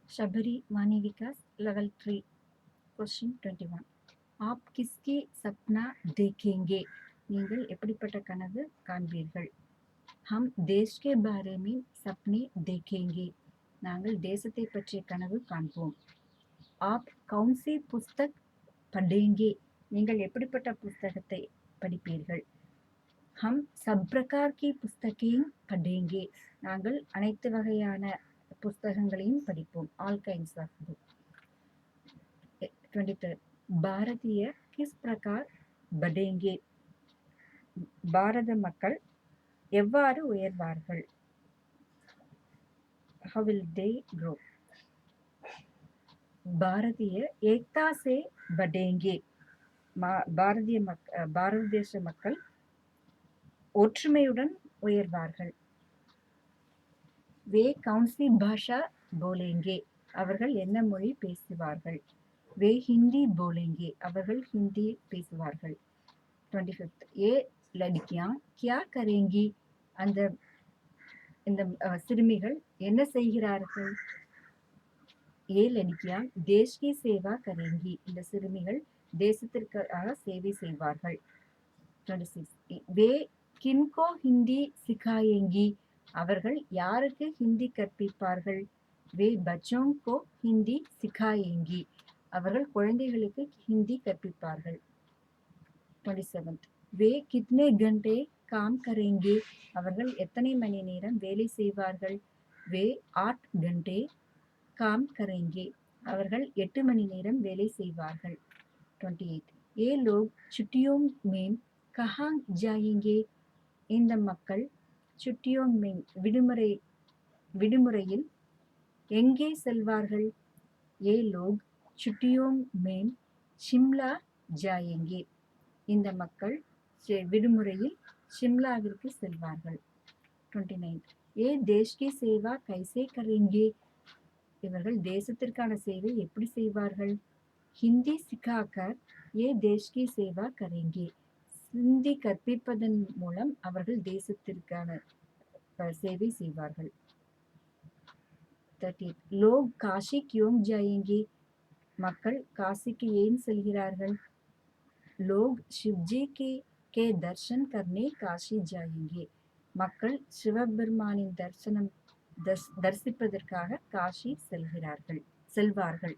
शबरी वाणी विकास level 3 question 21 आप किसकी सपना देखेंगे நீங்கள் எப்படிப்பட்ட கனவு காண்பீர்கள் हम देश के बारे में सपने देखेंगे நாங்கள் தேசத்தை பற்றிய கனவு காண்போம் आप कौन सी पुस्तक पढ़ेंगे நீங்கள் எப்படிப்பட்ட புத்தகத்தை படிப்பீர்கள் हम सब प्रकार की पुस्तकें पढ़ेंगे நாங்கள் அனைத்து வகையான புத்தகங்களையும் படிப்போம் ஆல் கைண்ட்ஸ் ஆஃப் புக் 23 பாரதிய கிஸ் பிரகார் படேங்கே பாரத மக்கள் எவ்வாறு உயர்வார்கள் how will they grow Bharatiya Ekta சே படேங்கே பாரத தேச மக்கள் ஒற்றுமையுடன் உயர்வார்கள் வே கவுன்சி பாஷா போலேங்கே அவர்கள் என்ன மொழி பேசுவார்கள் வே ஹிந்தி போலேங்கே அவர்கள் ஹிந்தி பேசுவார்கள் 25 ஏ லடிக்கியா கியா கரேங்கி இந்த சிறுமிகள் என்ன செய்கிறார்கள் ஏ லடிக்கியா தேஷ் கி சேவா கரேங்கி இந்த சிறுமிகள் தேசத்திற்காக சேவை செய்வார்கள் 26 வே கின்கோ ஹிந்தி சிகாயேங்கி அவர்கள் யாருக்கு ஹிந்தி கற்பிப்பார்கள் வே பச்சோங் கோ ஹிந்தி சிகாயேங்கி அவர்கள் குழந்தைகளுக்கு ஹிந்தி கற்பிப்பார்கள் 27 வே கித்னே கண்டே காம் கரேங்கே அவர்கள் எத்தனை மணி நேரம் வேலை செய்வார்கள் வே 8 கண்டே காம் கரேங்கே அவர்கள் 8 மணி நேரம் வேலை செய்வார்கள் 28 ஏ லோக் சுட்டியோங் மேம் கஹாங் ஜாயேங்கே இந்த மக்கள் சுட்டியோங் மேம் விடுமுறையில் எங்கே செல்வார்கள் ஏ லோக் சுட்டியோங் மேம் ஷிம்லா ஜாயேங்கே இந்த மக்கள் விடுமுறையில் ஷிம்லாவிற்கு செல்வார்கள் 29 ஏ தேஷ் கி சேவா கைசே கரேங்கே இவர்கள் தேசத்திற்கான சேவை எப்படி செய்வார்கள் ஹிந்தி சிக்காக்கர் ஏ தேஷ் கி சேவா கரேங்கே ஹிந்தி கற்பிப்பதன் மூலம் அவர்கள் தேசத்திற்கான சேவை செய்வார்கள் 30 லோக் காஷி கியோங் ஜாயேங்கே மக்கள் காசிக்கு ஏன் செல்கிறார்கள் लोग शिवजी के दर्शन करने काशी जाएंगे மக்கள் சிவபெருமானின் தரிசிப்பதற்காக காஷி செல்வார்கள்